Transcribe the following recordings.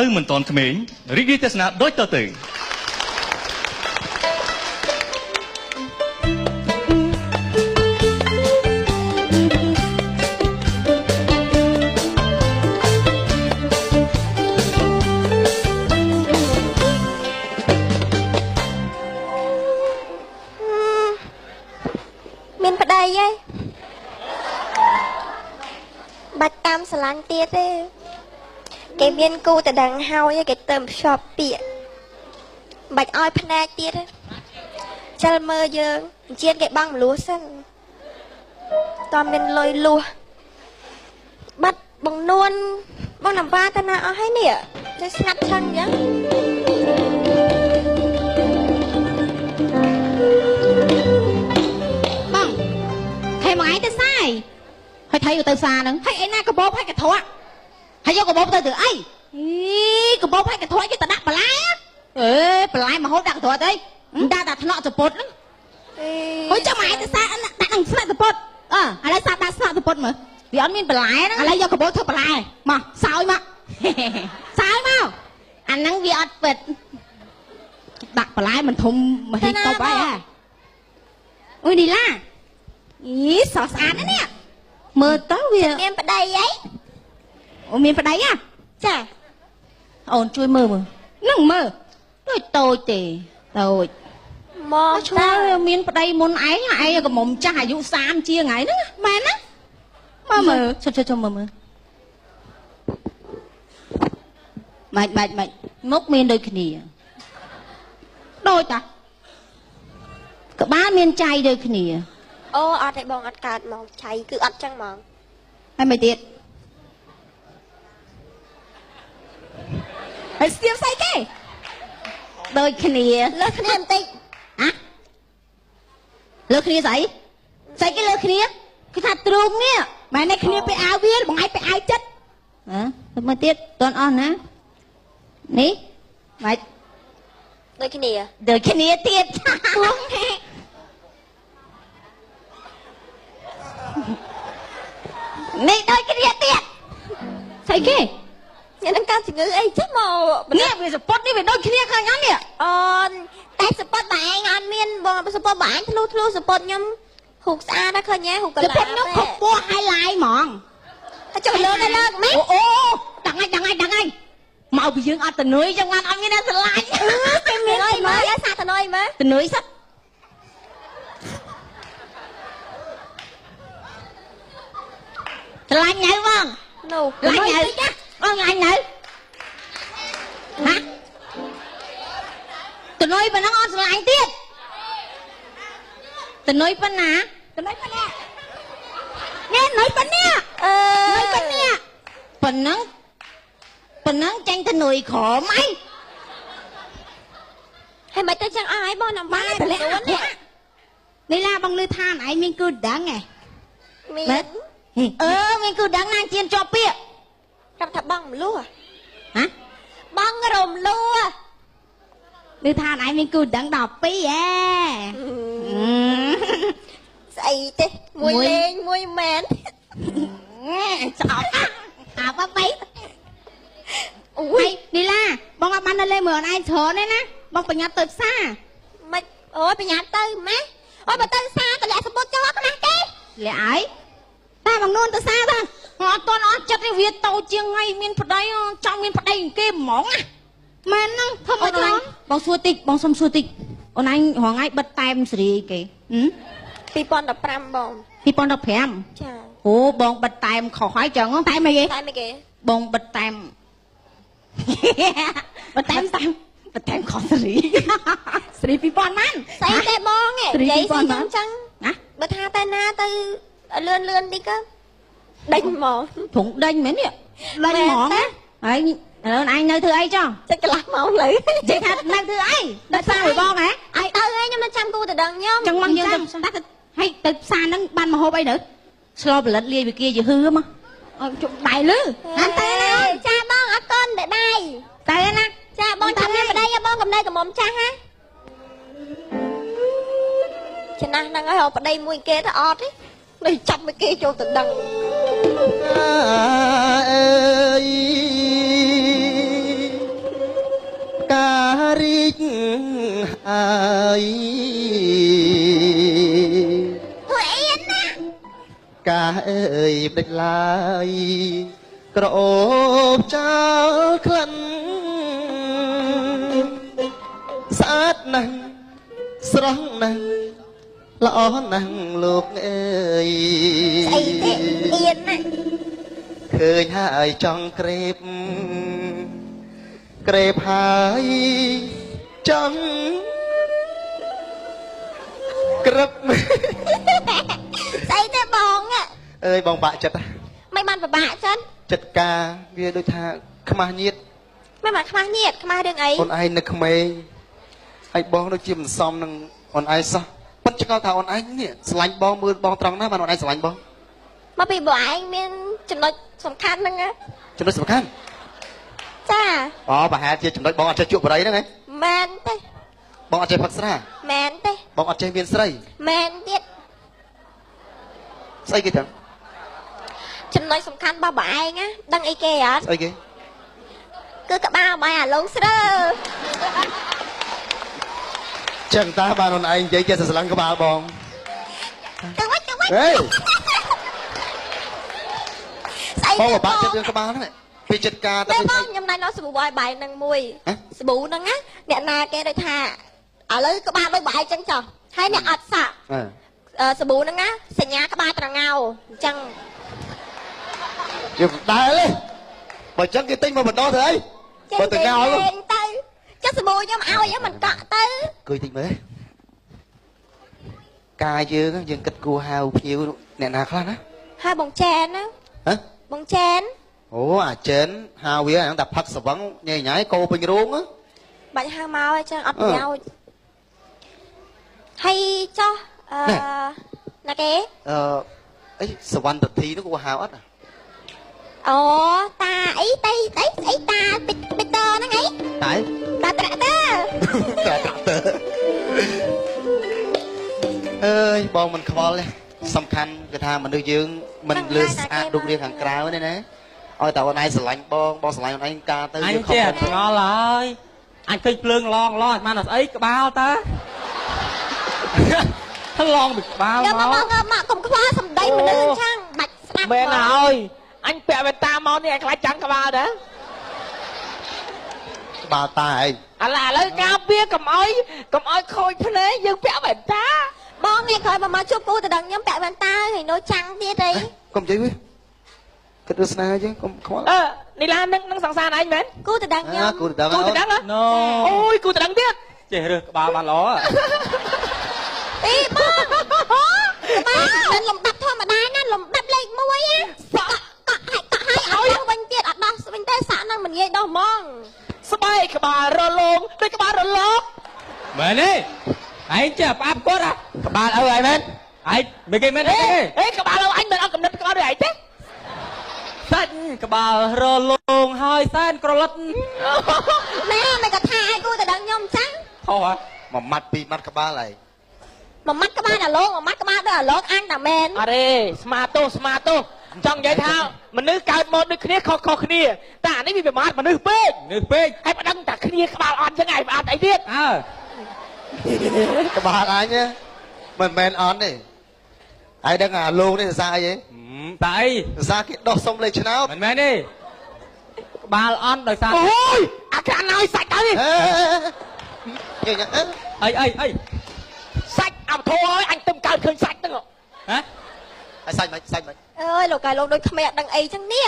ទៅមិនតាន់ក្មេងរីករាយទស្សនាដូចតទៅមានប្តីឯងបាច់តាមស្រឡាញ់ទៀតទេគេមានគូតដឹងហើយគេទៅភ្ជាប់ពាក្យបាច់ឲ្យភ្នែកទៀតចិលមើលយើងជៀនគេបង់មលូសិនតើមានលុយលួសបាត់បងនួនបងណាំវ៉ាទៅណាអស់ហើយនេះទៅស្ងាត់ឆឹងអញ្ចឹងបងហើយមកឯងទៅសាយហើយថៃទៅសាហ្នឹងហើយឯណាកបោបហើយកធွားហើយយកកបោបទៅធ្វើអីកបោបហើយកធွားយកទៅដាក់បន្លែបន្លែមកហូបដាក់កធွားទៅដាក់តែថ្នាក់សពុតហ្នឹងហូចចាំមកឯងទៅសាដាក់នឹងស្នាក់សពុតឥឡូវសាដាក់ស្នាក់សពុតមើលវាអត់មានបន្លែហ្នឹងឥឡូវយកកបោបធ្វើបន្លែមកសោយមកសោយមកអាហ្នឹងវាអត់ពិតដាក់បន្លែមិនធំមកហិចតបអីហ៎អុយនីឡាសស្អាតណាស់នេះមើលទៅវាមានប្តីអីអូមានប្តីហ៎ចាអូនជួយមើលហ្នឹងមើលដូចតូចទេតូចមកតើមានប្តីមុនឯងកំមុំចាស់អាយុ30ជាងថ្ងៃហ្នឹងមែនណាមើលចុះមើលម៉េចមុខមានដូចគ្នាដូចតាក្បាលមានចៃដូចគ្នាអូអត់ទេបងអត់កើតមកឆៃគឺអត់ចឹងហ្មងហើយមិនទៀតហើយស្ទាបស្អីគេដូចគ្នាលើគ្នាបន្តិចលើគ្នាស្អីគេលើគ្នាគឺថាទ្រូងនេះម៉ែនេះគ្នាទៅអាវវាបងឯងទៅអាវចិត្តទៅមើលទៀតតន់អស់ណានេះម៉េចដូចគ្នាទៀតនេះដូចគ្នាទៀតស្អីគេអ្នកនឹងកើតជំងឺអីចឹងមកនេះវាសពតនេះវាដូចគ្នាឃើញអត់នេះអូនតែសពតបងឯងអត់មានបងសពតបងឯងធ្លុសពតខ្ញុំហ៊ូកស្អាតណាស់ឃើញហ៎ហ៊ូកកន្លាសពតខ្ញុំខុសពណ៌ highlight ហ្មងតែចុះលើម៉េចអូដឹងហើយមកពីយើងអត់តនុយចឹងបានអត់មានអ្នកស្រឡាញ់គេមានអីមើលសាតនុយមើលតនុយសឹកស្រឡាញ់នៅបងនោះឡាញ់នៅបងឡាញ់នៅហ៎តនុយប៉ុណ្ណឹងអត់ស្រឡាញ់ទៀតតនុយប៉ុណ្ណានេះនុយប៉ុណ្ណានុយប៉ុណ្ណាប៉ុណ្ណឹងចាញ់តនុយក្រមអីហើយមិនទៅចឹងអស់ហើយបងណាំបាយប្រលាក់នេះឡាបងលឺថាឯងមានគូដឹងហ៎មានមានគូដឹងណាជៀនជាប់ពាក្យរាប់ថាបងមលូហ៎បងរំលូលឺថាឯងមានគូដឹង12ហ៎ស្អីទេមួយលេងមួយមែនចោលអាបាក់បីអូយនីឡាបងអត់បានទៅលេងមើលអនឯងច្រើនទេណាបងប្រញាប់ទៅផ្សារមិនអូយប្រញាប់ទៅម៉េះអូយបើទៅផ្សារតម្លាក់សពុតចូលខ្មាស់ទេលាក់អីតែបងនួនទៅផ្សារទៅអត់តន់អត់ចិត្តវាតូចជាងថ្ងៃមានប្តីចង់មានប្តីគេហ្មងណាមែនហ្នឹងធ្វើមកច្រើនបងសួរតិចបងសុំសួរតិចអូនឯងរងថ្ងៃបិទតែមសេរីគេ2015បង2015ចាអូបងបិទតែមខុសហើយចឹងតែមិនគេបងបិទតែមខុសសេរី2000ម៉ានស្អីទេបងនិយាយស្អីចឹងណាបើថាតែណាទៅលឿនតិចក៏ដេញហ្មងព្រោះដេញមែននេះដេញហ្មងណាហើយឥឡូវអញនៅធ្វើអីចុះចិត្តកន្លះម៉ោងលើនិយាយថានៅធ្វើអីដល់ផ្សារឲ្យបងហ៎ឲ្យទៅឯងខ្ញុំនៅចាំគូទៅដឹងខ្ញុំចឹងមកយើងទៅហើយទៅផ្សារហ្នឹងបានមកហូបអីទៅឆ្លផលិតលាយវិគាយហឺមកអត់ជុំដៃលឺហាន់ទៅណាចាបងអត់កូនតែដៃទៅណាចាបងតាមមានប្តីបងកំណែកំមុំចាស់ហ៎ចំណាស់ហ្នឹងហើយរកប្តីមួយគេទៅអត់ទេដូចចាប់មួយគេចូលទៅដឹងអើយ ការរីកហើយ ធ្វើអៀនណា ការអើយបដិចឡើយក្រអូបចោលក្លិនស្អាតណាស់ស្រស់ណាស់ល្អណាស់លោកអើយ ស្អីទេអៀនណា ឃើញហើយចង់ក្រេបហើយចង់ក្រឹប ស្អីទេបងអ អើយបងបាក់ចិត្ត មិនបានពិបាកចឹង ចិត្តការវាដូចថាខ្មាស់ញៀត មិនបានខ្មាស់ញៀតខ្មាស់រឿងអី អូនឯងនៅក្មេងហើយបងដូចជាមិនសមនឹងអូនឯងសោះប៉ុន្តែឆ្ងល់ថាអូនឯងនេះស្រឡាញ់បងមើលបងត្រង់ណាបានអូនឯងស្រឡាញ់បង មកពីបងឯងមានចំណុចសំខាន់ហ្នឹងណា ចំណុចសំខាន់ ចា អូប្រហែលជាចំណុចបងអត់ចេះជក់បរិយហ្នឹងឯង មែនទេ បងអត់ចេះផឹកស្រា មែនទេ បងអត់ចេះមានស្រី មែនទៀត ស្អីគេចឹង ចំណុចសំខាន់របស់បងឯងណាដឹងអីគេអត់ ស្អីគេ គឺក្បាលបាយអាឡងស្រើ ចឹងតាបានអូនឯងនិយាយចេះតែស្រឡាញ់ក្បាលបង ទៅវិញទៅវិញ ហេ ស្អី បង ទេ ពិបាកចិត្តរឿងក្បាលហ្នឹងពីចិត្តការទៅ តែ ពី បងខ្ញុំណៃនៅសាប៊ូបាយបាយនឹងមួយ ហ៎ សាប៊ូហ្នឹងណាអ្នកណាគេដូចថាឥឡូវក្បាលដូចបាយចឹងចុះហើយអ្នកអត់សាក់ សាប៊ូហ្នឹងណាសញ្ញាក្បាលត្រងោអញ្ចឹង ជាដែរទេបើចឹងគេទិញមកបន្តទៅអីបើទៅកោ ទៅចុះសាប៊ូខ្ញុំឲ្យមិនកក់ទៅ គួយតិចមើលការយើងគិតគួរហៅភ្ញៀវអ្នកណាខ្លះណា ហើយបងចែនណា ហ៎ បងចែន អូអាចិនហៅវាហ្នឹងតែផឹកសវឹងញ៉ៃញ៉ៃកោពេញរូង បាច់ហៅមកអញ្ចឹងអត់ប្រយោជន៍ហើយចុះណាគេ អីសវណ្ណទធីនោះគួរហៅអត់ អូតាអីតៃស្អីតាពីតហ្នឹងអី តែ តាត្រាក់ទ័រ តែត្រាក់ទ័រអើយបងមិនខ្វល់ទេសំខាន់គឺថាមនុស្សយើងមិនលើស្អាតរូបរាងខាងក្រៅទេណាឲ្យតែអូនឯងស្រឡាញ់បងស្រឡាញ់អូនឯងការទៅ អញចេះឆ្ងល់ហើយអញឃើញភ្លើងឡងបានស្អីក្បាលតើ ឡងពីក្បាល យក មក មកកុំខ្វល់សំដីមនុស្សអញ្ចឹងបាច់ស្ដាប់ មែនហើយអញពាក់វ៉ែនតាមកនេះអញខ្លាចចាំងក្បាលដែរ ក្បាលតាឯង ឥឡូវការពារកុំឲ្យខូចភ្នែកយើងពាក់វ៉ែនតា បងនេះក្រោយមកជួបគូទៅដឹងខ្ញុំពាក់វ៉ែនតាហើយនោះចាំងទៀតអី កុំនិយាយវិញគិតរឿងស្នេហ៍យើងកុំខ្វល់ នីឡានឹងសង្សារឯងមែន គូទៅដឹងខ្ញុំ គូទៅដឹង គូទៅដឹង ណូ អូយគូទៅដឹងទៀត ចេះរើសក្បាលបានល្អ អីបងមិនលំដាប់ធម្មតាណាលំដាប់លេខ1ណាកក់ឲ្យវិញទៀតអត់ដោះវិញទេសាក់ហ្នឹងមិនងាយដោះហ្មង ស្បែកក្បាលរលោងដូចក្បាលរលក មែនទេឯងចេះផ្អាប់គាត់ក្បាលឪឯងមែនឯងមិនគេមែនទេ អេក្បាលអញមិនអត់កំណត់ក្បាលដូចឯងទេ សាច់ក្បាលរលោងហើយសែនក្រឡិត ណែមិនក៏ថាឲ្យគូទៅដឹងខ្ញុំអញ្ចឹង ខុសហ៎ មួយម៉ាត់ពីរម៉ាត់ក្បាលហើយ មួយម៉ាត់ក្បាលអាឡងមួយម៉ាត់ក្បាលដូចអាឡងអញតាមែន អរេស្មាទោចង់និយាយថាមនុស្សកើតមកដូចគ្នាខុសគ្នាតែអានេះវាប្រមាថមនុស្សពេក នឹកពេក ហើយប្តឹងតែគ្នាក្បាលអត់ចឹងឯងអត់អីទៀត អើ ក្បាលអញមិនមែនអន់ទេហើយដឹងអាលោកនេះសរសើរអីហ៎ តើអី សរសើរគេដោះសុំលេខឆ្នោត មិនមែនទេក្បាលអន់ដោយសារ អូយអាក្រានឲ្យសាច់ទៅនេះ អី សាច់អមធោឲ្យអញទៅកើតឃើញសាច់ហ្នឹង ហ៎ ហើយសាច់មិន អើយលោកកាយលោកដូចក្មេងអត់ដឹងអីចឹងនេះ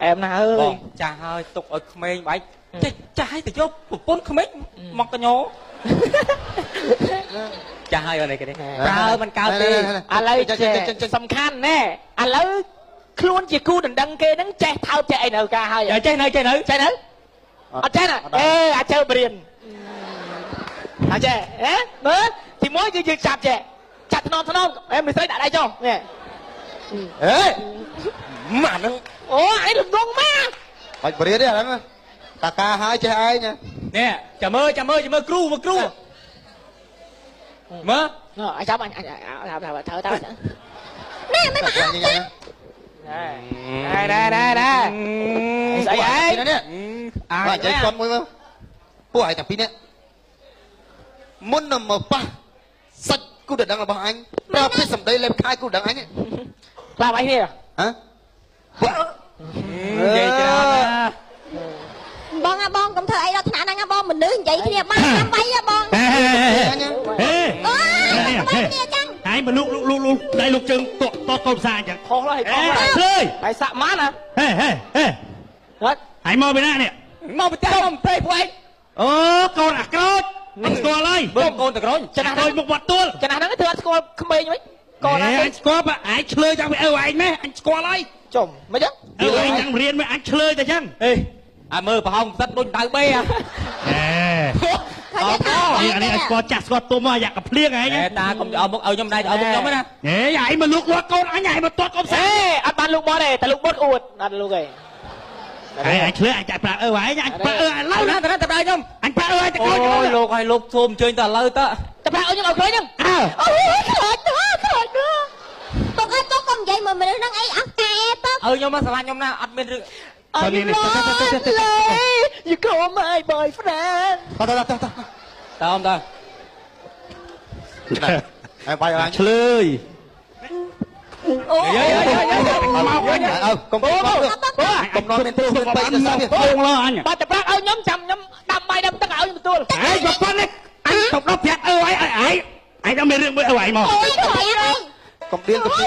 អែមណាស់អើ ប យ ងចាស់ហើយទុកឲ្យក្មេងបែកចេះចាស់ឲ្យទៅយកប្រពន្ធក្មេងមកកញោចាស់ហើយអីគេនេះប្រើមិនកើតទេ ឥឡូវចេះសំខាន់ណែឥឡូវខ្លួនជាគូដណ្ដឹងគេហ្នឹងចេះថើបចេះអីនៅការហើយ ចេះនៅ អត់ចេះណាអេអាចើបរៀនអាចចេះហ៎មើលទីមួយគឺយើងចាប់ចេះចាត់ថ្នមអេមិនស្រីដាក់ដៃចុះនេះ អេម៉ាហ្នឹង អូអានេះលំងមក បាច់បរៀនទេអាហ្នឹងតាការហើយចេះឯង នេះចាំមើលគ្រូមើលគ្រូមើល អញចាប់អញធ្វើទៅ ណែមិនមកអត់ទេ ណែស្អីឯង នេះ អា បាទចេះគាត់មួយមើល ពួកឯងតាពីរនេះមុននឹងមកប៉ះសាច់គូដណ្ដឹងរបស់អញប្រើពាក្យសម្ដីលេបខាយគូដណ្ដឹងអញ ខ្លាប់អីនេះ ហ៎ និយាយច្រើនណា បងអាបងកុំធ្វើអីដល់ថ្នាក់ហ្នឹងបងមនុស្សនិយាយគ្នាបានចាំបីហ៎បង ហេ អូយ ហេ ចាំគ្នាចឹង ហើយមកលោកដៃលោកជើងតកូនផ្សាអញ្ចឹង ខុសហើយខុស ឃើញ ហើយសាក់ម៉ានណា ហេហេហេ ហត់ ហើយមកពីណានេះ មកប្រទេសមកប្រទេសពួកឯង អូកូនអាក្រូចមិនស្គាល់ហើយបើកូនតក្រូចចំណាស់ដូចមុខវត្តទួល ចំណាស់ហ្នឹងធ្វើអត់ស្គាល់ក្មេងវិញកូន អញស្គាល់បើអាចឆ្លើយតាំងពីឪឯងម៉េះអញស្គាល់ហើយ ចុំមិនចឹង ឪឯងនឹងរៀនមកអញឆ្លើយតែចឹងអេអាមើលប្រហោងផ្សិតដូចដៅបេហ៎ ឃើញថា នេះស្គាល់ចាស់ស្គាល់ទុំមកយ៉ាក់កភ្លៀងឯងតាកុំឲ្យមុខឲ្យខ្ញុំដៃឲ្យមុខខ្ញុំណាហេឯងមកលោកវត្តកូនអញឯងមកតតកូនផ្សេ ហេអត់បានលោកបតទេតែលោកបតអួតអត់លោកឯង ឯងឆ្លើយអញចាក់ប្រាប់ឪឯងអញប្រាប់ឪឥឡូវណាតែប្រាប់ខ្ញុំអញប្រាប់ឪឯងតែខ្លួនអូយលោកឲ្យលោកធូមអញ្ជើញតែឥឡូវតើ តែប្រាប់ឲ្យខ្ញុំឲ្យឃើញហ្នឹង អូយខ្លាចទៅខ្លាចទៅតុកអត់តុកកុំនិយាយមកមនុស្សហ្នឹងអីអស់កែទៅ ឲ្យខ្ញុំមកស្រឡាញ់ខ្ញុំណាអត់មានរឿង អត់មានYou call my boyfriend តើ តើតើ ហើយបាយអញ ឆ្លើយ អូ យាយយាយយាយមកវិញ កុំកុំនន់មានទូមានបីទៅសាវា ពងលើអញ បាត់តែប្រាប់ឲ្យខ្ញុំចាំខ្ញុំដាំបាយដាំទឹកឲ្យខ្ញុំទទួល ហេមកប៉ុណ្ណេះអញទៅដល់ប្រាប់ឪឯងឯងដល់មានរឿងមួយឪឯងមក អូយខ្លាចហើយក ុំដៀលទៅពី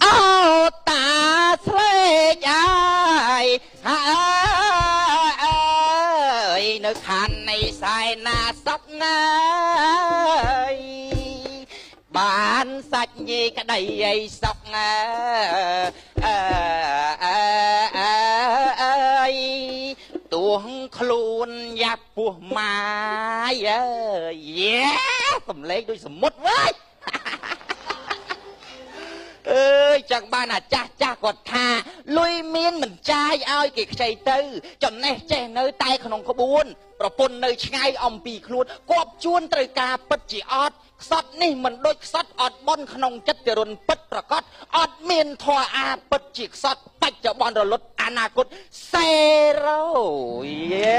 អូតាស្រេកអើយហើយនៅខាងនៃខ្សែណាសក់ណាយបានសាច់ញីក្តីអីសក់ណាអើយទួងខ្លួនយ៉ាប់ពោះម៉ាយអើយយេសំលេងដូចសមុទ្រវើយអើយចឹងបានអាចាស់គាត់ថាលុយមានមិនចាយឲ្យគេខ្ចីទៅចំណេះចេះនៅតែក្នុងក្បួនប្រពន្ធនៅឆ្ងាយអំពីខ្លួនគប់ជួនត្រូវការពិតជាអត់ខ្សត់នេះមិនដូចខ្សត់អត់បនក្នុងចិត្តទរុនពិតប្រកបអត់មានធွာអាពិតជាខ្សត់បច្ចុប្បន្នរលត់អនាគតសេរ៉ូយេ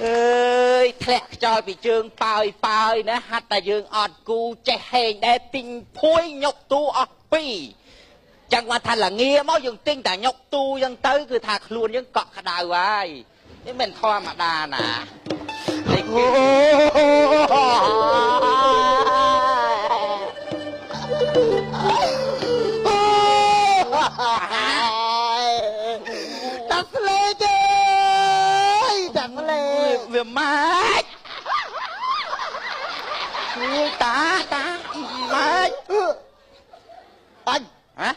អើយធ្លាក់ខ្យល់ពីជើងប៉ើយណាហាត់តែយើងអត់គូចេះហេងដែរទិញភួយញុកទូអស់ពីរចឹងមកថាល្ងាមកយើងទិញតែញុកទូចឹងទៅគឺថាខ្លួនយើងកក់ក្ដៅហើយនេះមិនធម្មតាណាតាស្លេទេតាស្លេវាម៉ាច់នេះតាម៉ាច់អញហ៎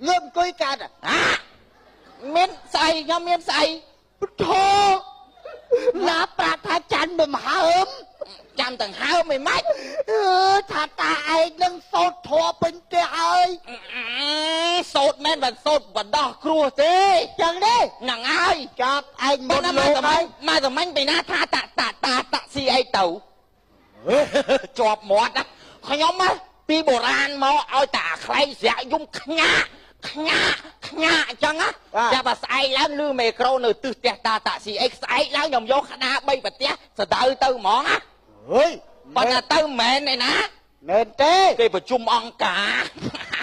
ងើបអង្គុយកាត់មានស្អីខ្ញុំមានស្អីពុទ្ធោណាប្រាថ្នាចាន់មិនហើមចាំទាំងហើមមិនម៉េចថាតាឯងនឹងសោតធัวពេញផ្ទះហើយសោតមែនមិនសោតបដោះគ្រោះទេចឹងទេហ្នឹងហើយចាប់ឯងមុនលោកហើយមកសម្ញពីណាថាតាស៊ីអីទៅជាប់មាត់ណាខ្ញុំពីបុរាណមកឲ្យតាខ្លែងស្រាក់យំខ្ញាក់អញ្ចឹងណាចាំបើស្អែកឡើងលឺមេក្រូនៅទិសផ្ទះតាស៊ីអីស្អែកឡើងខ្ញុំយកក្តារ3ប្រទះសដៅទៅហ្មងណាហើយប៉ុន្តែទៅមែនឯណាមែនទេគេប្រជុំអង្គការ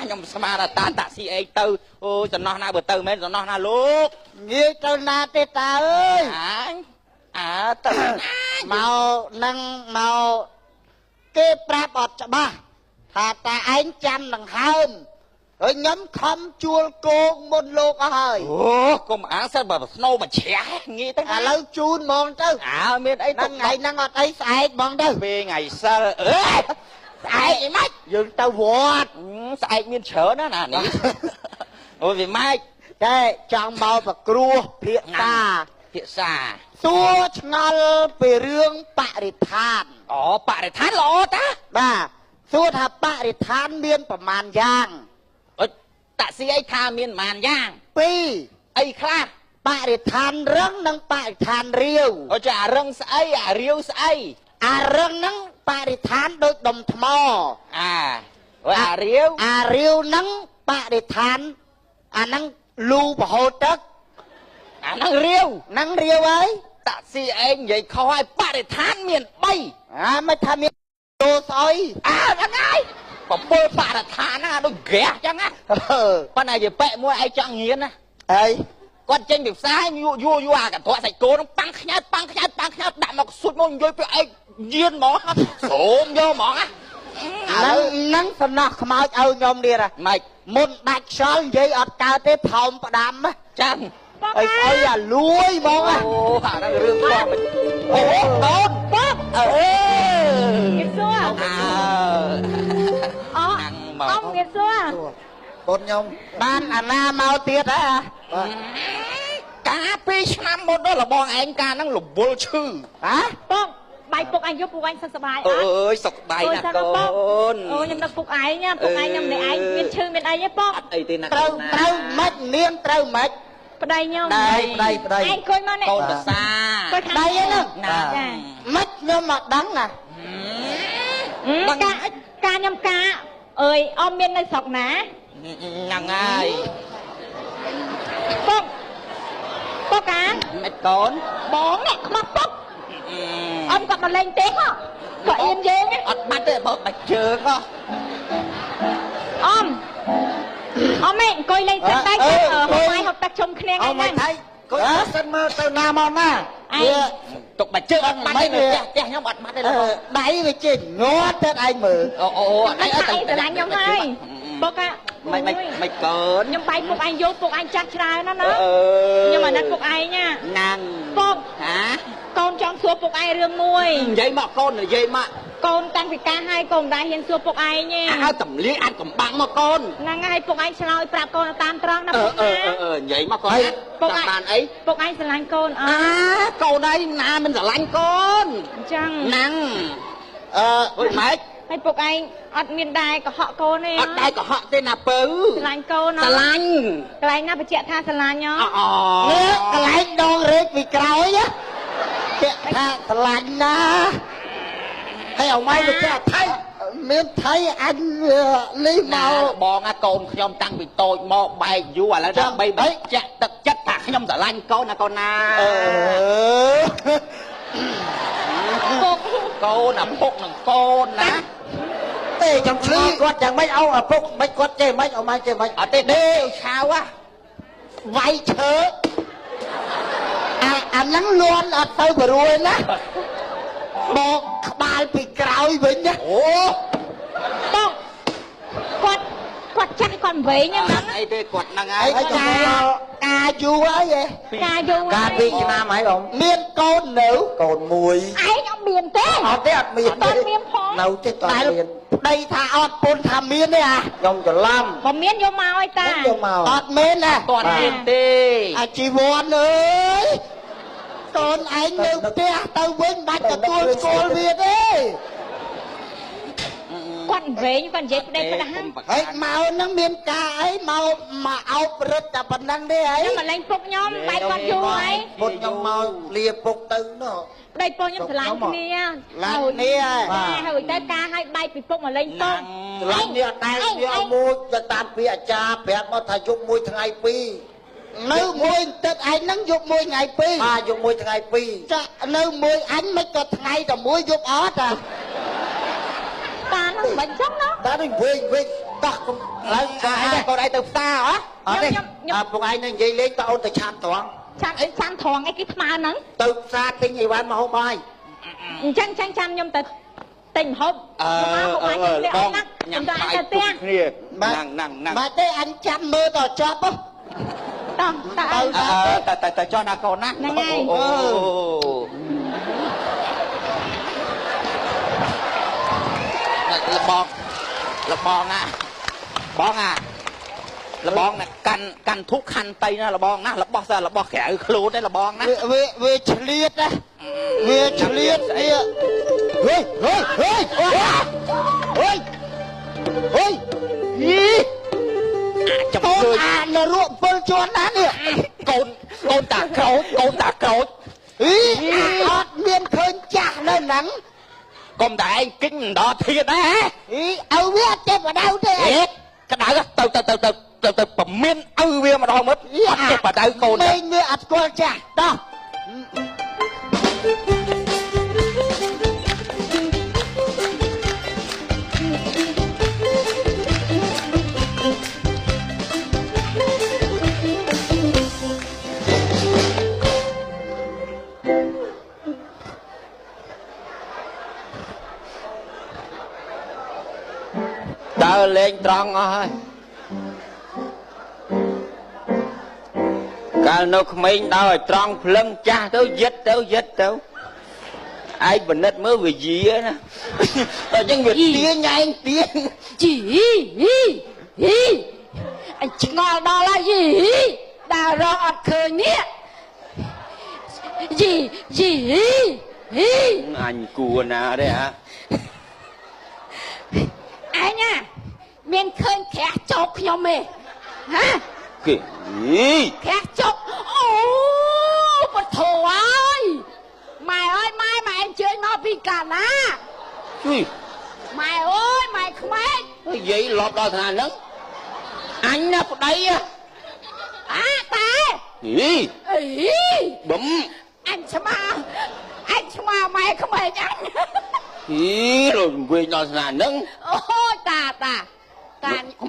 ខ្ញុំស្មានថាតាស៊ីអីទៅអូចំណោះណាបើទៅមែនចំណោះណាលោកងាយទៅណាទេតាអើយទៅមកនឹងមកគេប្រាប់អត់ច្បាស់ថាតាឯងចាំដង្ហើមហើយខ្ញុំខំជួលគោកមុនលោកអស់ហើយកុំអាងសិនបើស្នូមកជ្រះងាយទៅឥឡូវជូនហ្មងទៅមានអីទៅថ្ងៃហ្នឹងអត់អីស្អែកហ្មងទៅពេលថ្ងៃសិលស្អែកអីម៉េចយើងទៅវត្តស្អែកមានច្រើនណានេះអូយវាម៉េចតែចង់មកប្រគ្រោះភាសាសួរឆ្ងល់ពីរឿងបរិស្ថានបរិស្ថានល្អតាបាទសួរថាបរិស្ថានមានប្រមាណយ៉ាងតាស៊ីអីថាមានប្រមាណយ៉ាង2 អីខ្លះបរិស្ថានរឹងនិងបរិស្ថានរាវអូចាអារឹងស្អីអារាវស្អីអារឹងហ្នឹងបរិស្ថានដូចដុំថ្មអារាវហ្នឹងបរិស្ថានអាហ្នឹងលូបហូតទឹកអាហ្នឹងរាវហើយតាក់ស៊ីឯងនិយាយខុសហើយបរិស្ថានមាន3មិនថាមានដូស្អីហ្នឹងហើយបំពើបរិស្ថានហ្នឹងដូចក្រាស់ចឹងណាប៉ុន្តែនិយាយប៉ែមួយឯងចង់ញៀនណាអីគាត់ចេញពីផ្សារយូអាកន្ត្រកសាច់គោហ្នឹងប៉ាំងខ្ញាត់ដាក់មកស៊ុតមកនិយាយពីឯងញៀនហ្មងសូមយកហ្មងណាហ្នឹងសំណោះខ្មោចឲ្យខ្ញុំនេះម៉េចមុនដាច់ខ្យល់និយាយអត់កើតទេផោមផ្ដាំចឹងអីស្អីអាលួយហ្មងអូអាហ្នឹងរឿងបងអូកូនป๊ប់មានសួរអូមានសួរកូនខ្ញុំបានអាណាមកទៀតហ៎កាល2ឆ្នាំមុនដល់របងឯងកាលហ្នឹងរវល់ឈឺបងបាយពុកអញយកពុកអញសុខសប្បាយអត់អើយសុខសប្បាយណាស់កូនអូខ្ញុំនឹកពុកឯងណាពុកឯងខ្ញុំម្នាក់ឯងមានឈឺមានអីទេបងអត់អីទេណាត្រូវមិននាងត្រូវមិនប្តីខ្ញុំប្តីឯងគួយមកនេះកូនប្រសាគួយខាងដៃហ្នឹងចាមិនខ្ញុំមកដឹងណាការខ្ញុំការអើយអមមាននៅស្រុកណាហ្នឹងហើយពុកអាមិនកូនបងនេះខ្មាស់ពុកអមគាត់មកលេងទេហ៎ក៏អៀនយើងអត់បាត់ទេបើបាច់ជើងហ៎អមឯងអង្គុយលេងទឹកតែហូបបាយហូបទឹកជុំគ្នាហ្នឹងហ្នឹងគួយសិនមើលទៅណាមកណាទុកបាច់ជើងអត់បាត់ទេផ្ទះខ្ញុំអត់បាត់ទេដៃវាចេញងាត់ទៅឯងមើលអូដៃអត់តែស្រឡាញ់ខ្ញុំហើយពុកមិនកូនខ្ញុំបាយពុកឯងយកពុកឯងចាស់ច្រើនណាណាខ្ញុំអាណិតពុកឯងណាពុកកូនចង់សួរពុកឯងរឿងមួយនិយាយមកកូននិយាយមកកូនតាំងពីការហើយកូនមិនដែលហ៊ានសួរពុកឯងទេឲ្យតម្លៀងអាចកំបាំងមកកូនហ្នឹងហើយពុកឯងឆ្លើយប្រាប់កូនតាមត្រង់ណាពុកណានិយាយមកកូនពុកឯងបានអីពុកឯងស្រឡាញ់កូនអើកូនឯងណាមិនស្រឡាញ់កូនអញ្ចឹងហ្នឹងម៉េចហើយពុកឯងអត់មានដែរកុហកកូនទេអត់ដែរកុហកទេណាពៅស្រឡាញ់កូនស្រឡាញ់កន្លែងណាបញ្ជាក់ថាស្រឡាញ់ហ៎នេះកន្លែងដងរែកពីក្រោយពាក់ថាស្រឡាញ់ណាហើយអម៉ៃទៅចាថៃមានថៃអញនេះមកបងអាកូនខ្ញុំតាំងពីតូចមកបែកយូរឥឡូវដើម្បីបញ្ជាក់ទឹកចិត្តថាខ្ញុំស្រឡាញ់កូនណាកូនណាពុកកូនអាពុកនឹងកូនណាទេចាំឆ្លីគាត់យ៉ាងម៉េចឲ្យអាពុកមិនគាត់ចេះមិនអត់មកចេះមិនអត់ទេដេឆាវវាយឈើអាហ្នឹងលន់អត់ទៅបរួយណាបកក្បាលពីក្រោយវិញណាអូបងគាត់ចាស់គាត់វែងហ្នឹងអីទេគាត់ហ្នឹងហើយការយូរហើយការយូរការ2ឆ្នាំហើយបងមានកូននៅកូនមួយឯងអត់មានទេអត់ទេអត់មានទេនៅទេតើមានប្តីថាអត់ពុនថាមានទេខ្ញុំច្រឡំបើមានយកមកឲ្យតាយកមកអត់មានណាអត់មានទេអាជីវ័នអើយកូនឯងនៅផ្ទះទៅវិញបាច់ទទួលស្គាល់វាទេគាត់វែងគាត់និយាយប្តីផ្ដាស់ហើយមកហ្នឹងមានការអីមកអោបរឹតតែប៉ុណ្ណឹងទេហើយខ្ញុំមកលេងពុកខ្ញុំបែកគាត់យូរហើយពុកខ្ញុំមកលាពុកទៅនោះប្តីពុកខ្ញុំស្រឡាញ់គ្នាឡាញ់គ្នាហើយទៅការឲ្យបែកពីពុកមកលេងពុកស្រឡាញ់នេះតែយកមួយទៅតាមពីអាចារ្យប្រាប់មកថាយកមួយថ្ងៃពីរនៅមួយទឹកឯងហ្នឹងយកមួយថ្ងៃពីរបាទយកមួយថ្ងៃពីរចានៅមួយអញមិនក៏ថ្ងៃតែមួយយកអត់តាហ្នឹងមិនចឹងណាតានេះវិញដោះឡើងកាយកូនឯងទៅផ្សារហ៎អត់ទេពុកឯងនឹងនិយាយលេងតើអូនទៅឆាន់ត្រង់ឆាន់អីឆាន់ត្រង់អីគេថ្មើរហ្នឹងទៅផ្សារទិញអីវ៉ាន់មកហូបបាយអញ្ចឹងចាំខ្ញុំទៅទិញហូបមកហូបបាយនេះអត់ណាខ្ញុំទៅឯងទៅផ្ទះគ្នាហ្នឹងបាទទេអញចាំមើលដល់ចប់ហ៎តែចោះណាកូនណាហ្នឹងហើយលបងណាបងណាកាន់ធុកខាន់តៃណាលបងណារបស់ក្រៅខ្លួនទេលបងណាវាឆ្លៀតណាវាឆ្លៀតអីហេយីចាំជួយអានរក់7ជាន់ណានេះក កុំតែឯងគិញដកធៀបដែរអើវាចេះបដៅទេក្តៅទៅប្រមានឪវាម្ដងមកអត់ចេះបដៅកូនមេងវាអត់ស្គាល់ចាស់ដោះដើរលេងត្រង់អស់ហើយកាលនៅក្មេងដើរឲ្យត្រង់ភ្លឹងចាស់ទៅយិតទៅឯងបណិតមើលវាយាណាតែអញ្ចឹងវាទាញឯងទាញជីអញឆ្ងល់ដល់ហើយដើររកអត់ឃើញនេះអញគួរណាទេហ៎អញមានឃើញក្រាស់ចោកខ្ញុំទេហ៎គេក្រាស់ចោកអូបធោហើយម៉ែអើយម៉ែអញ្ជើញមកពីកាណាម៉ែអើយម៉ែក្មេកនិយាយលប់ដល់ថ្នាក់ហ្នឹងអញណាប្តីអាតែបំអញឆ្មាម៉ែក្មេកអញរត់វិញដល់ថ្នាក់ហ្នឹងអូយតា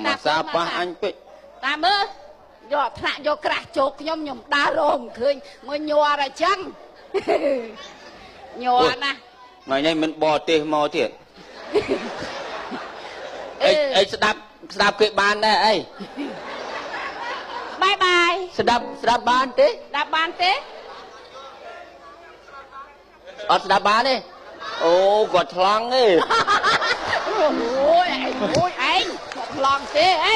មកសាប៉ះអញពេកតាមើលយកថ្នាក់យកក្រាស់ជោគខ្ញុំដើររងឃើញមកញ័រអញ្ចឹងញ័រណាថ្ងៃនេះមិនបរទេសមកទៀតអីស្ដាប់គេបានដែរអីបាយស្ដាប់បានទេអត់ស្ដាប់បានទេអូគាត់ថ្លង់ទេអូយឯងគាត់ថ្លង់ទេអី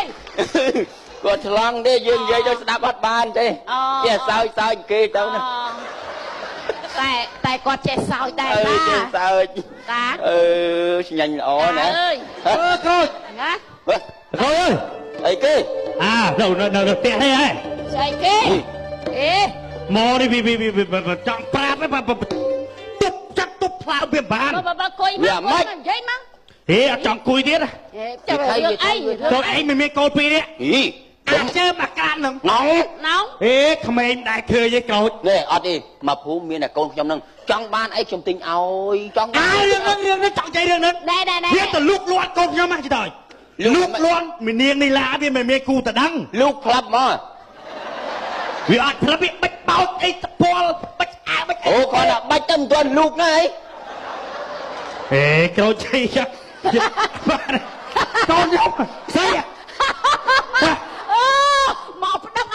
គាត់ថ្លង់ទេយើងនិយាយទៅស្ដាប់អត់បានទេចេះសើចគេទៅណាតែគាត់ចេះសើចដែរណាចេះសើចតាស្ញាញ់ល្អណាគ្រូណាគ្រូអីគេនៅផ្ទះនេះហ៎ស្អីគេមកនេះវាចង់ប្រាប់ទុបផ្លាវវាបានបើគួយមកនិយាយមកអត់ចង់គួយទៀតចាំរឿងអីចូលឯងមិនមានកូនពីរនេះអាចជើមកក្រាននឹងណងក្មេងដែរឃើញឯងក្រូចនេះអត់ទេមកភូមិមានតែកូនខ្ញុំនឹងចង់បានអីខ្ញុំទិញឲ្យចង់បានរឿងនេះចង់ចៃរឿងនេះដែរវាទៅលូកលាត់កូនខ្ញុំហ្នឹងជិះទៅលូកលាត់មីនាងនេះឡាវាមិនមានគូតដឹងលូកផ្លាប់មកវាអត់ផ្លាប់វាបិចបោចអីតពលបិចអាបិចអូគាត់ថាបាច់ទៅមិនទាន់លូកណាអីក្រូចជ័យចាបាទកូនខ្ញុំស្អីមកផ្ដឹង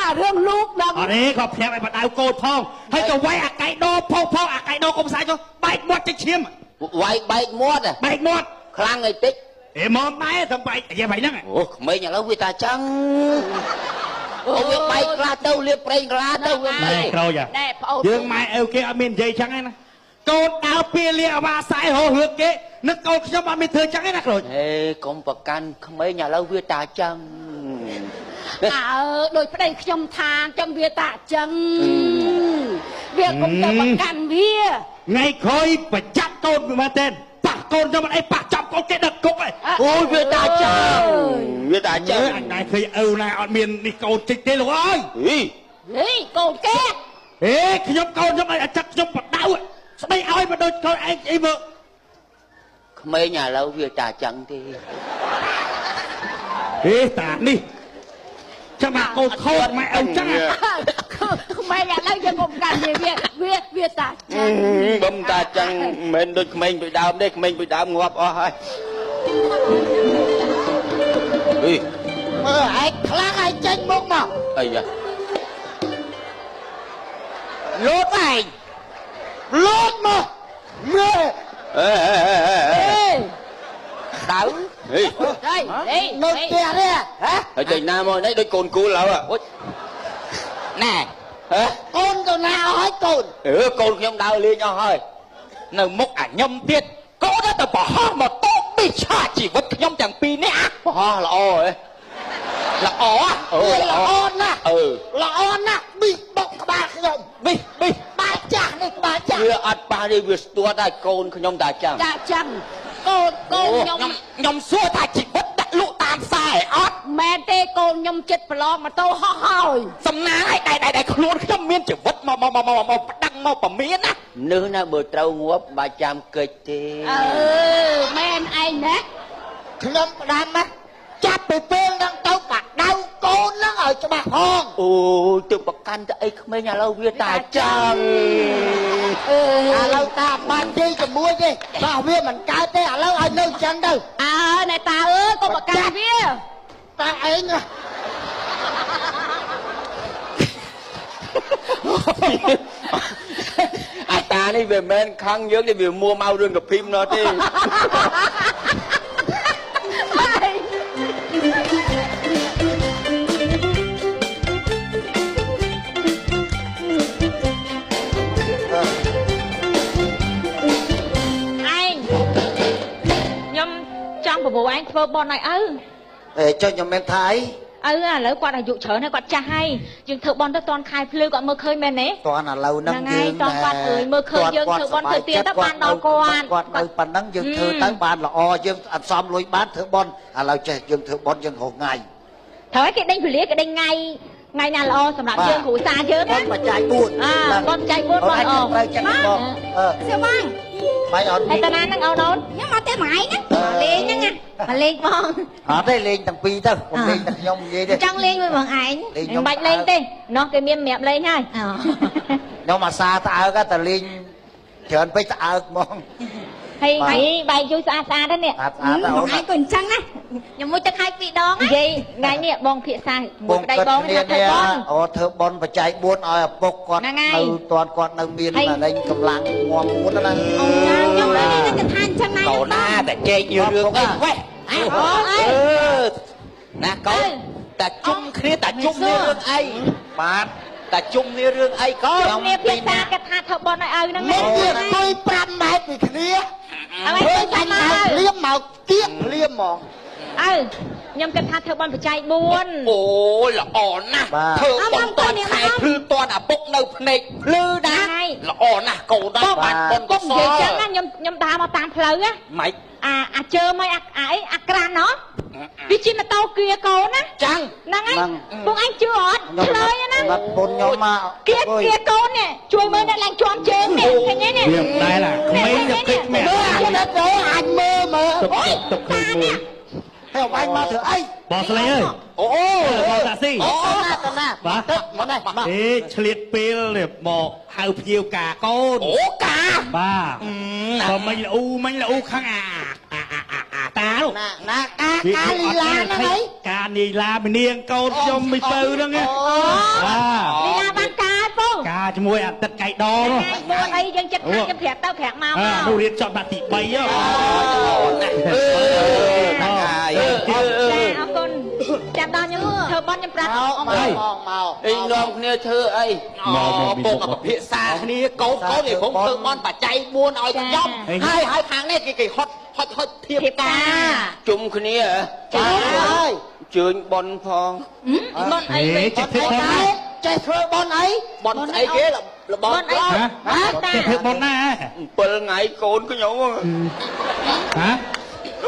អារឿងលូកដឹងអរេក៏ប្រាប់ឲ្យបដៅកូនផងហើយក៏វាយអាកៃដោផងអាកៃដោកុំសាយទៅបែកមាត់ទៅឈាមវាយបែកមាត់ខ្លាំងឯតិចមកដែរទៅបែកយាយបែកហ្នឹងអូក្មេងឥឡូវវាតាចឹងអូវាបែកខ្លះទៅលៀបប្រេងក្លាទៅវាបែកក្រូចយើងម៉ែអើគេអត់មាននិយាយចឹងឯណាកូនដើរពីលាអាវ៉ាសាយហោហឺគេនឹកកូនខ្ញុំអត់មានធ្វើចឹងឯណាក្រូចកុំប្រកាន់ក្មេងឥឡូវវាតាចឹងដោយប្តីខ្ញុំថាចឹងវាតាចឹងវាកុំទៅប្រកាន់វាថ្ងៃក្រោយប្រចាំកូនវាមែនទេប៉ះកូនខ្ញុំអីប៉ះចាប់កូនគេដឹកគុកឯងអូយវាតាចឹងអញដែរឃើញឪណាអត់មាននេះកូនតិចទេលោកអើយកូនគេខ្ញុំកូនខ្ញុំឲ្យចាក់ខ្ញុំបដៅស្ដីឲ្យមកដូចកូនឯងអីមើលក្មេងឥឡូវវាតាចឹងទេតានេះចាំមកកូនខូចម៉ែឪចឹងក្មេងឥឡូវយើងកុំកាន់វាតាចឹងបំតាចឹងមិនមែនដូចក្មេងពីដើមទេក្មេងពីដើមងាប់អស់ហើយមើលឯងខ្លាំងឯងចេញមុខមកអីយ៉ាលូតឯងលូតមកមើលដៅនៅផ្ទះនេះហើយចេញណាមកនេះដូចកូនគូលហើយណែកូនទៅណាអស់ហើយកូនកូនខ្ញុំដើរលេងអស់ហើយនៅមុខអាខ្ញុំទៀតកូនទៅបរោះមកតូបពីឆាជីវិតខ្ញុំទាំងពីរនេះបរោះល្អហ៎ល្អណាស់ល្អណាស់ប៊ីបុកក្បាលខ្ញុំប៊ីក្បាលចាស់នេះក្បាលចាស់វាអត់ប៉ះទេ ទេវាស្ទាត់ហើយកូនខ្ញុំតាចាំចាចឹងកូនខ្ញុំសួរថាជីវិតដាក់លក់តាមផ្សារអត់មែនទេកូនខ្ញុំចិត្តប្រឡងម៉ូតូហោះហើយសំណាងឲ្យតែខ្លួនខ្ញុំមានជីវិតមកប្តឹងមកពមៀនណានឹងណាបើត្រូវងាប់បាច់ចាំកិច្ចទេមែនឯងណាខ្ញុំផ្ដាំណាចាប់ពីពេលហ្នឹងទៅបាក់ដៅកូនហ្នឹងឲ្យច្បាស់ផងអូទៅប្រកាន់ទៅអីក្មេងឥឡូវវាតាចាំឥឡូវតាបានជ័យជាមួយទេបើវាមិនកើតទេឥឡូវឲ្យនៅចឹងទៅណែតាអើយកុំប្រកាន់វាតាឯងអាតានេះវាមិនខឹងយើងទេវាមួមករឿងកភីមណោះទេប្រពន្ធឯងធ្វើបន់ឲ្យឪចុះខ្ញុំមិនថាអីឥឡូវគាត់អាយុច្រើនហើយគាត់ចាស់ហើយយើងធ្វើបន់ទៅតន់ខែភ្លឺគាត់មើលឃើញមែនទេតន់ឥឡូវហ្នឹងយើងតន់គាត់អើយមើលឃើញយើងធ្វើបន់ធ្វើទៀនទៅបានដល់គាត់នៅប៉ុណ្ណឹងយើងធ្វើទៅបានល្អយើងអត់សមលុយបានធ្វើបន់ឥឡូវចេះយើងធ្វើបន់យើងរស់ថ្ងៃត្រូវឲ្យគេដេញពលីគេដេញថ្ងៃណាល្អសម្រាប់យើងគ្រួសារយើងណាបច្ច័យ4បច្ច័យ4បន់អស់ត្រូវចិត្តបងសៀវបងបាយអត់ហើយតាណានឹងអូនខ្ញុំមកទេមួយឯងណាលេងហ្នឹងមកលេងបងអត់ទេលេងទាំងពីរទៅខ្ញុំលេងតែខ្ញុំនិយាយទេចង់លេងមួយបងឯងមិនបាច់លេងទេនោះគេមានសម្រាប់លេងហើយខ្ញុំអាសាត្អើកតែលេងច្រើនពេកត្អើកហ្មងហើយបាយជួយស្អាតហ្នឹងនេះបងឯងក៏អញ្ចឹងណាខ្ញុំមួយទឹកហើយពីរដងនិយាយថ្ងៃនេះបងភាសាមួយក្តីបងថាធ្វើបន់ធ្វើបន់បច្ច័យ4ឲ្យឪពុកគាត់នៅតាន់គាត់នៅមានលេងកម្លាំងងាប់មុនណាខ្ញុំលេងទៅថាអញ្ចឹងណាកូនណាតែជែករឿងអីវ៉េណាកូនតែជុំគ្នាតែជុំនេះរឿងអីបាទតែជុំនេះរឿងអីក៏ខ្ញុំមានភាសាគេថាធ្វើបន់ឲ្យឪហ្នឹងមិនទៀតទុយ5ម៉ែត្រពីគ្នាឲ្យទៅចាំមកលៀមមកទៀតលៀមហ្មងខ្ញុំគិតថាធ្វើបន់បច្ច័យ4អូល្អណាស់ធ្វើបន់តន់ខែភ្លឺតន់អាពុកនៅភ្នែកភ្លឺណាល្អណាស់កូនដល់បានបន់កុំនិយាយចឹងណាខ្ញុំដើរមកតាមផ្លូវណាម៉េចអាជើមកអាក្រានណោះវាជាម៉ូតូគៀកូនណាចឹងហ្នឹងហើយពួកឯងជឿអត់ឆ្លើយណាបាត់ពុនខ្ញុំមកគៀកូននេះជួយមើលអ្នកឡើងជាប់ជើងនេះឃើញទេនេះវាដែរឡាក្មេងទៅគិតមែនអាចមើលអូយទុកឃើញមើលហើយអញមកធ្វើអីបងស្លេអើយអូបងតាស៊ីតាណាបាទទឹកមកនេះឆ្លៀតពេលមកហៅភ្ញៀវការកូនអូកាបាទបើមិញលូខាងតាលោកណាការលីឡាហ្នឹងហើយការនីឡាមនាងកូនខ្ញុំមិនទៅហ្នឹងបាទលីឡាបានការពូការជាមួយអាទិត្យកៃដនោះមួយអីយើងចិត្តថាយើងប្រាប់ទៅប្រាប់មកនោះរៀនចប់ដល់ទី3ហ៎ចាអរគុណចាំដល់ខ្ញុំធ្វើបន់ខ្ញុំប្រាប់មកអីនាំគ្នាធ្វើអីពុកពិភាក្សាគ្នាកូននេះខ្ញុំធ្វើបន់បច្ច័យ4ឲ្យខ្ញុំហើយខាងនេះគេហត់ធៀបការជុំគ្នាហើយជើញបន់ផងបន់អីចេះធ្វើបន់អីបន់ស្អីគេរបបអីចេះធ្វើបន់ណា7ថ្ងៃកូនខ្ញុំហ៎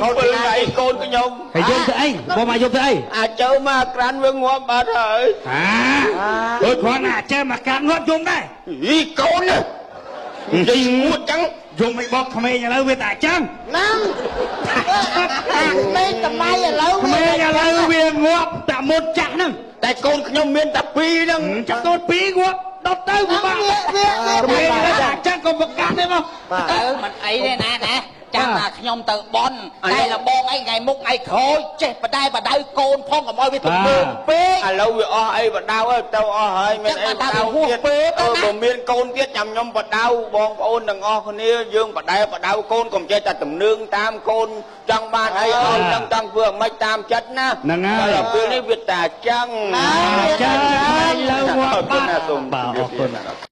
7ថ្ងៃកូនខ្ញុំហើយយើងទៅអីបងមកយកទៅអីអាចៅមកក្រានវាងាប់បាត់ហើយដូចគ្រាន់តែអាចៅមកក្រានងាប់យំដែរកូននិយាយងួតចឹងយំមិនបកក្មេងឥឡូវវាតែអញ្ចឹងហ្នឹងក្មេងតម្លៃឥឡូវក្មេងឥឡូវវាងាប់តែមុតចាស់ហ្នឹងតែកូនខ្ញុំមានតែ2ហ្នឹងចាស់កូន2ងាប់ដុតទៅវាក្មេងឥឡូវតែអញ្ចឹងកុំប្រកាសទេមកមិនអីទេណាចាំថាខ្ញុំទៅបន់តែលបងអីថ្ងៃមុខថ្ងៃក្រោយចេះបដៅកូនផងកុំឲ្យវាទំនើបពេកឥឡូវវាអស់អីបដៅទៅអស់ហើយមានអីបដៅទៀតបើមានកូនទៀតចាំខ្ញុំបដៅបងប្អូនទាំងអស់គ្នាយើងបដៅកូនកុំចេះតែទំនើងតាមកូនចង់បានអីឲ្យនឹងចង់ធ្វើឲ្យមិនតាមចិត្តណាហ្នឹងហើយដល់ពេលនេះវាតែចឹងចឹងហើយលើងាប់បាទបាទអរគុណ